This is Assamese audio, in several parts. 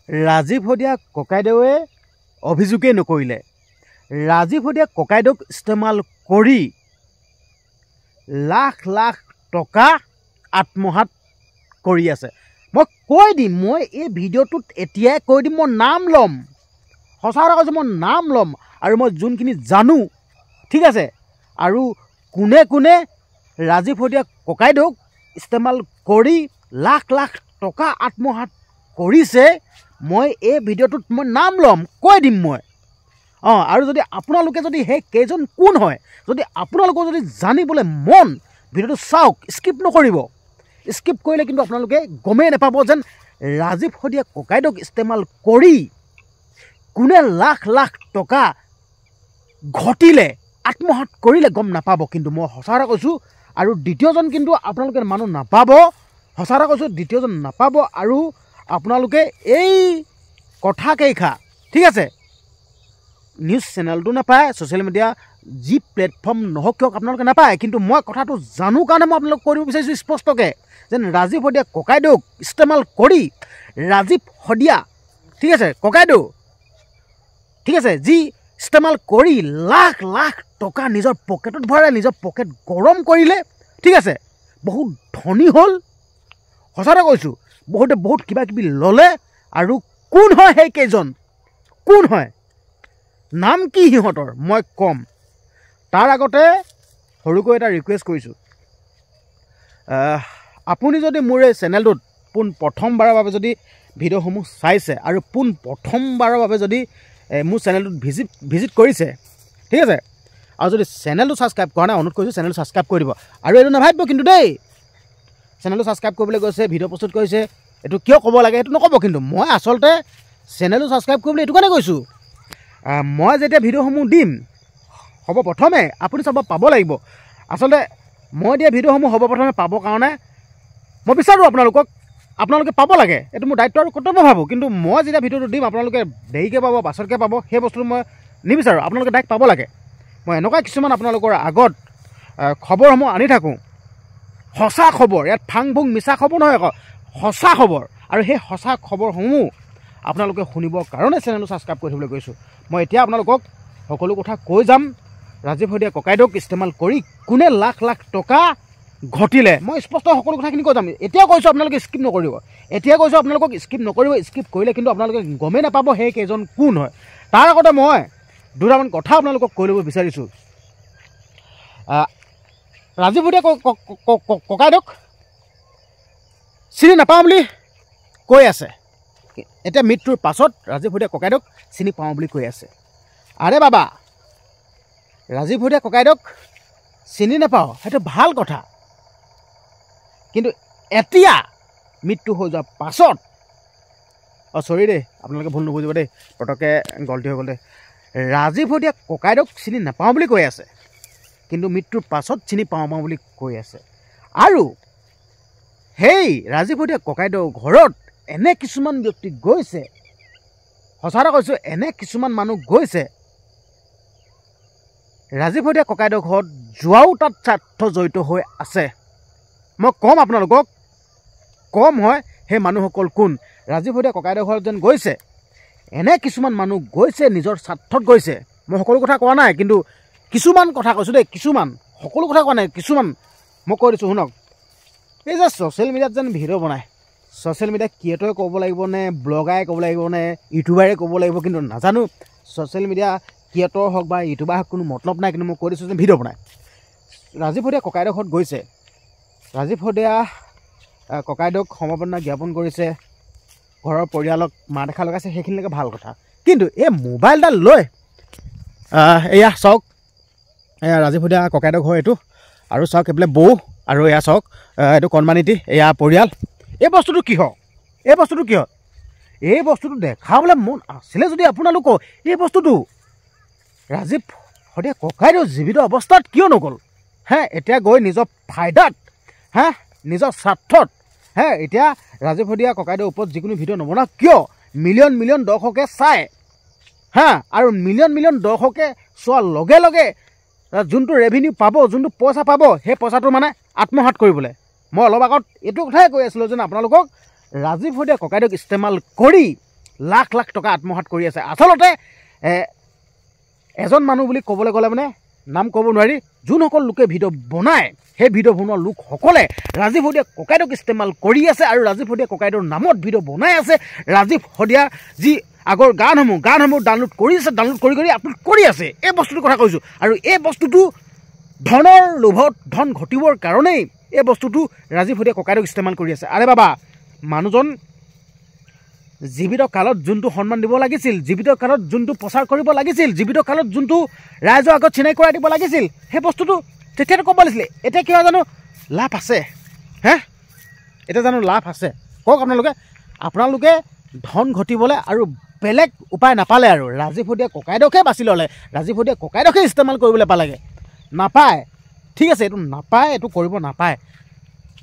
ৰাজীৱ হদিয়া ককাইদেৱে অভিযোগেই নকৰিলে। ৰাজীৱ হদিয়া ককাইদেউক ইস্তেমাল কৰি লাখ লাখ টকা আত্মসাৎ কৰি আছে। মই কৈ দিম, মই এই ভিডিঅ'টোত এতিয়াই কৈ দিম, মই নাম ল'ম, সঁচা কথা কৈছোঁ, মই নাম ল'ম আৰু মই যোনখিনি জানো, ঠিক আছে। আৰু কোনে কোনে ৰাজীৱ হদিয়া ককাইদেউক ইস্তেমাল কৰি লাখ লাখ টকা আত্মসাৎ কৰিছে, মই এই ভিডিঅ'টোত মই নাম ল'ম, কৈ দিম মই। আৰু যদি আপোনালোকে যদি সেই কেইজন কোন হয়, যদি আপোনালোকৰ যদি জানিবলৈ মন, ভিডিঅ'টো চাওক, স্কিপ নকৰিব। স্কিপ কৰিলে কিন্তু আপোনালোকে গমেই নাপাব যেন ৰাজীৱ হদিয়া ককাইদেউক ইস্তেমাল কৰি কোনে লাখ লাখ টকা ঘটিলে, আত্মসাৎ কৰিলে গম নাপাব। কিন্তু মই সঁচা কথা কৈছোঁ, আৰু দ্বিতীয়জন কিন্তু আপোনালোকে মানুহ নাপাব, সঁচা কথা কৈছোঁ, দ্বিতীয়জন নাপাব। আৰু আপোনালোকে এই কথাকেইষাৰ, ঠিক আছে, নিউজ চেনেলটো নাপায়, ছ'চিয়েল মিডিয়া যি প্লেটফৰ্ম নহওক কিয় আপোনালোকে নাপায়। কিন্তু মই কথাটো জানো কাৰণে মই আপোনালোকক কৈ দিব বিচাৰিছোঁ স্পষ্টকৈ, যেন ৰাজীৱ হদিয়া ককাইদেউক ইস্তেমাল কৰি ৰাজীৱ হদিয়া, ঠিক আছে, ককাইদেউ, ঠিক আছে, যি ইস্তেমাল কৰি লাখ লাখ টকা নিজৰ পকেটত ভৰাই নিজৰ পকেট গৰম কৰিলে, ঠিক আছে, বহুত ধনী হ'ল, সঁচা কথা কৈছোঁ, বহুতে বহুত কিবা কিবি ল'লে। আৰু কোন হয় সেই কেইজন, কোন হয়, নাম কি সিহঁতৰ, মই ক'ম। তাৰ আগতে সৰুকৈ এটা ৰিকুৱেষ্ট কৰিছোঁ, আপুনি যদি মোৰ এই চেনেলটোত পোন প্ৰথমবাৰৰ বাবে যদি ভিডিঅ'সমূহ চাইছে আৰু পোন প্ৰথমবাৰৰ বাবে যদি মোৰ চেনেলটোত ভিজিট কৰিছে, ঠিক আছে, আৰু যদি চেনেলটো ছাবস্ক্ৰাইব কৰা নাই, অনুৰোধ কৰিছোঁ চেনেলটো ছাবস্ক্ৰাইব কৰি দিব। আৰু এইটো নাভাবিব কিন্তু দেই, চেনেলটো ছাবস্ক্ৰাইব কৰিবলৈ গৈছে, ভিডিঅ' প্ৰস্তুত কৰিছে, এইটো কিয় ক'ব লাগে সেইটো নক'ব। কিন্তু মই আচলতে চেনেলটো ছাবস্ক্ৰাইব কৰিবলৈ এইটো কাৰণে কৈছোঁ, মই যেতিয়া ভিডিঅ'সমূহ দিম সৰ্বপ্ৰথমে আপুনি চাব পাব লাগিব। আচলতে মই দিয়া ভিডিঅ'সমূহ সৰ্বপ্ৰথমে পাবৰ কাৰণে মই বিচাৰোঁ আপোনালোকে পাব লাগে, এইটো মোৰ দায়িত্ব আৰু কৰ্তব্য ভাবোঁ। কিন্তু মই যেতিয়া ভিডিঅ'টো দিম আপোনালোকে দেৰিকৈ পাব, পাছতকৈ পাব, সেই বস্তুটো মই নিবিচাৰোঁ। আপোনালোকে ডাইৰেক্ট পাব লাগে। মই এনেকুৱা কিছুমান আপোনালোকৰ আগত খবৰসমূহ আনি থাকোঁ, সঁচা খবৰ, ইয়াত ফাং ফুং মিছা খবৰ নহয়, আকৌ সঁচা খবৰ। আৰু সেই সঁচা খবৰসমূহ আপোনালোকে শুনিবৰ কাৰণে চেনেলটো ছাবস্ক্ৰাইব কৰি থ'বলৈ কৈছোঁ। মই এতিয়া আপোনালোকক সকলো কথা কৈ যাম। ৰাজীৱ হদিয়া ককাইদেউক ইস্তেমাল কৰি কোনে লাখ লাখ টকা ঘটিলে, মই স্পষ্ট সকলো কথাখিনি কৈ যাম। এতিয়া কৈছোঁ আপোনালোকে স্কিপ নকৰিব, এতিয়া কৈছোঁ আপোনালোকক স্কিপ নকৰিব। স্কিপ কৰিলে কিন্তু আপোনালোকে গমেই নাপাব সেই কেইজন কোন হয়। তাৰ আগতে মই দুটামান কথা আপোনালোকক কৈ ল'ব বিচাৰিছোঁ। ৰাজীৱ হদিয়া ককাইদেউক চিনি নাপাওঁ বুলি কৈ আছে, এতিয়া মৃত্যুৰ পাছত ৰাজীৱ হদিয়া ককাইদেউক চিনি পাওঁ বুলি কৈ আছে। আৰে বাবা, ৰাজীৱ হদিয়া ককাইদেউক চিনি নাপাওঁ সেইটো ভাল কথা, কিন্তু এতিয়া মৃত্যু হৈ যোৱাৰ পাছত, চৰি দেই, আপোনালোকে ভুল নুবুজিব দেই, পটককৈ গল্টি হৈ গ'ল দেই। ৰাজীৱ হদিয়া ককাইদেউক চিনি নাপাওঁ বুলি কৈ আছে, কিন্তু মৃত্যুৰ পাছত চিনি পাওঁ বুলি কৈ আছে। আৰু সেই ৰাজীৱ হদিয়া ককাইদেউৰ ঘৰত এনে কিছুমান ব্যক্তি গৈছে, সঁচা কথা কৈছোঁ, এনে কিছুমান মানুহ গৈছে ৰাজীৱ হদিয়া ককাইদেউৰ ঘৰত যোৱাও তাত স্বাৰ্থ জড়িত হৈ আছে। মই ক'ম আপোনালোকক, কম হয় সেই মানুহসকল কোন। ৰাজীৱ হদিয়া ককাইদেউৰ ঘৰত যেন গৈছে, এনে কিছুমান মানুহ গৈছে, নিজৰ স্বাৰ্থত গৈছে। মই সকলো কথা কোৱা নাই, কিন্তু কিছুমান কথা কৈছোঁ দেই, কিছুমান, সকলো কথা কোৱা নাই, কিছুমান মই কৈ দিছোঁ শুনক। এই যে ছ'চিয়েল মিডিয়াত যেন ভিডিঅ' বনায়, ছ'চিয়েল মিডিয়া ক্ৰিয়েটৰে ক'ব লাগিব নে, ব্লগাৰে ক'ব লাগিব নে, ইউটিউবাৰে ক'ব লাগিব, কিন্তু নাজানো। ছ'চিয়েল মিডিয়া ক্ৰিয়েটৰ হওক বা ইউটিউবাৰ হওক কোনো মতলব নাই, কিন্তু মই কৈ দিছোঁ যে ভিডিঅ' বনায়। ৰাজীৱ হদিয়া ককাইদেউৰ ঘৰত গৈছে, ৰাজীৱ হদিয়া ককাইদেউক সমবেদনা জ্ঞাপন কৰিছে, ঘৰৰ পৰিয়ালক মাত এষাৰ লগাইছে, সেইখিনিলৈকে ভাল কথা। কিন্তু এই মোবাইলডাল লৈ এয়া চাওক, এয়া ৰাজীৱ হদিয়া ককাইদেউৰ ঘৰ এইটো, আৰু চাওক এইফালে বৌ, আৰু এয়া চাওক এইটো কণমানিটি, এয়া পৰিয়াল। এই বস্তুটো কিহৰ, এই বস্তুটো কিহৰ, এই বস্তুটো দেখাবলৈ মন আছিলে যদি আপোনালোকৰ এই বস্তুটো ৰাজীৱ হদিয়া ককাইদেউ জীৱিত অৱস্থাত কিয় নগ'ল? এতিয়া গৈ নিজৰ ফাইদাত, নিজৰ স্বাৰ্থত, এতিয়া ৰাজীৱ হদিয়া ককাইদেউৰ ওপৰত যিকোনো ভিডিঅ' নবনাওক কিয়, মিলিয়ন মিলিয়ন দৰ্শকে চায়, আৰু মিলিয়ন মিলিয়ন দৰ্শকে চোৱাৰ লগে লগে যোনটো ৰেভিনিউ পাব, যোনটো পইচা পাব, সেই পইচাটো মানে আত্মসাৎ কৰিবলৈ। মই অলপ আগত এইটো কথাই কৈ আছিলোঁ যেন আপোনালোকক, ৰাজীৱ হদিয়া ককাইদেউক ইস্তেমাল কৰি লাখ লাখ টকা আত্মসাৎ কৰি আছে। আচলতে এজন মানুহ বুলি ক'বলৈ গ'লে মানে নাম ক'ব নোৱাৰি, যোনসকল লোকে ভিডিঅ' বনায় সেই ভিডিঅ' বনোৱা লোকসকলে ৰাজীৱ শদিয়া ককাইদেউক ইস্তেমাল কৰি আছে আৰু ৰাজীৱ শদিয়া ককাইদেউৰ নামত ভিডিঅ' বনাই আছে। ৰাজীৱ শদিয়া যি আগৰ গানসমূহ ডাউনলোড কৰি আছে, ডাউনলোড কৰি আপলোড কৰি আছে। এই বস্তুটোৰ কথা কৈছোঁ। আৰু এই বস্তুটো ধনৰ লোভত ধন ঘটিবৰ কাৰণেই এই বস্তুটো ৰাজীৱ শদিয়া ককাইদেউক ইস্তেমাল কৰি আছে। আৰে বাবা, মানুহজন জীৱিত কালত যোনটো সন্মান দিব লাগিছিল, জীৱিত কালত যোনটো প্ৰচাৰ কৰিব লাগিছিল, জীৱিত কালত যোনটো ৰাইজৰ আগত চিনাকি কৰাই দিব লাগিছিল, সেই বস্তুটো তেতিয়াতো ক'ব লাগিছিলে। এতিয়া কিবা জানো লাভ আছে? এতিয়া জানো লাভ আছে? কওক আপোনালোকে ধন ঘটিবলৈ আৰু বেলেগ উপায় নাপালে আৰু ৰাজীৱ শদিয়া ককাইদেউকে বাছি ল'লে, ৰাজীৱ শদিয়া ককাইদেউকে ইস্তেমাল কৰিবলৈ পালেগৈ। নাপায়, ঠিক আছে, এইটো নাপায়, এইটো কৰিব নাপায়।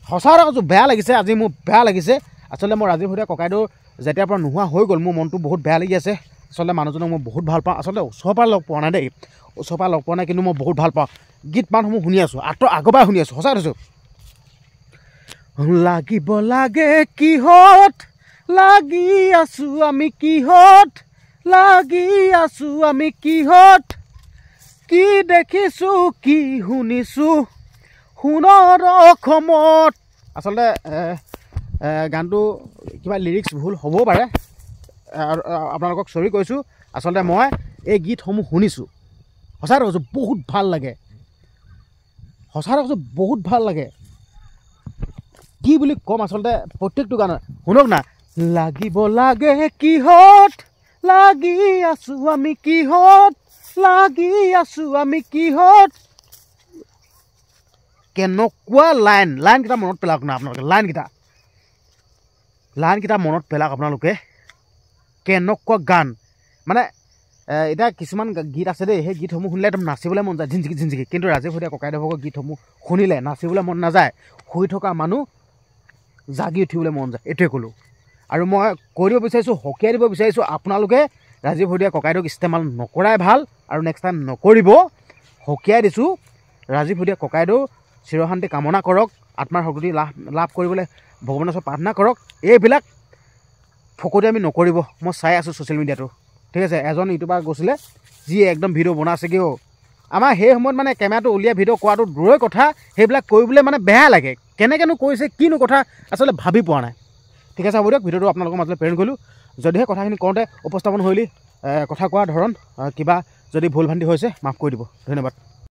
সঁচা কথা কৈছোঁ, বেয়া লাগিছে। আজি মোৰ বেয়া লাগিছে। আচলতে মই ৰাজীৱ শদিয়া ককাইদেউ যেতিয়াৰ পৰা নোহোৱা হৈ গ'ল মোৰ মনটো বহুত বেয়া লাগি আছে। আচলতে মানুহজনক মই বহুত ভাল পাওঁ। আচলতে ওচৰৰ পৰা লগ পোৱা নাই দেই, ওচৰৰ পৰা লগ পোৱা নাই, কিন্তু মই বহুত ভাল পাওঁ। গীত মাতসমূহ শুনি আছোঁ, আগৰ পৰাই শুনি আছোঁ। সঁচা কৈছোঁ। লাগিব লাগে কিহত লাগি আছোঁ আমি, কিহত লাগি আছোঁ আমি, কিহত কি দেখিছোঁ কি শুনিছোঁ সোণৰ অসমত। আচলতে গানটো কিবা লিৰিক্স ভুল হ'বও পাৰে, আৰু আপোনালোকক চৰি কৈছোঁ। আচলতে মই এই গীতসমূহ শুনিছোঁ। সঁচা কৈছোঁ, বহুত ভাল লাগে। সঁচা কৈছোঁ, বহুত ভাল লাগে। কি বুলি ক'ম আচলতে প্ৰত্যেকটো গানৰ শুনক না। লাগিব লাগে কিহত লাগি আছোঁ আমি, কিহত লাগি আছোঁ আমি, কিহত। কেনেকুৱা লাইনকেইটা মনত পেলাওক না আপোনালোকে। লাইনকেইটা মনত পেলাওক আপোনালোকে। কেনেকুৱা গান মানে। এতিয়া কিছুমান গীত আছে দেই, সেই গীতসমূহ শুনিলে একদম নাচিবলৈ মন যায়, ঝিনঝিকি। কিন্তু ৰাজীৱ শদিয়া ককাইদেউৰ গীতসমূহ শুনিলে নাচিবলৈ মন নাযায়, শুই থকা মানুহ জাগি উঠিবলৈ মন যায়। এইটোৱে ক'লোঁ। আৰু মই কৈ দিব বিচাৰিছোঁ, সকীয়াই দিব বিচাৰিছোঁ, আপোনালোকে ৰাজীৱ শদিয়া ককাইদেউক ইস্তেমাল নকৰাই ভাল, আৰু নেক্সট টাইম নকৰিব। সকীয়াই দিছোঁ। ৰাজীৱ শদিয়া ককাইদেউ চিৰশান্তি কামনা কৰক, আত্মাৰ সদ্গতি লাভ কৰিবলৈ ভগৱানৰ ওচৰত প্ৰাৰ্থনা কৰক। এইবিলাক ফকতি আমি নকৰিব। মই চাই আছোঁ ছ'চিয়েল মিডিয়াটো, ঠিক আছে। এজন ইউটিউবাৰ গৈছিলে, যি একদম ভিডিঅ' বনাইছে। কিয় আমাৰ সেই সময়ত মানে কেমেৰাটো উলিয়াই ভিডিঅ' কৰাটো দূৰৈ কথা, সেইবিলাক কৰিবলৈ মানে বেয়া লাগে। কেনেকৈনো কৰিছে, কিনো কথা আচলতে ভাবি পোৱা নাই। ঠিক আছে, হ'ব দিয়ক। ভিডিঅ'টো আপোনালোকৰ মাজলৈ প্ৰেৰণ কৰিলোঁ। যদিহে কথাখিনি কওঁতে উপস্থাপন হৈলি কথা কোৱাৰ ধৰণ কিবা যদি ভুল ভ্ৰান্তি হৈছে মাফ কৰি দিব। ধন্যবাদ।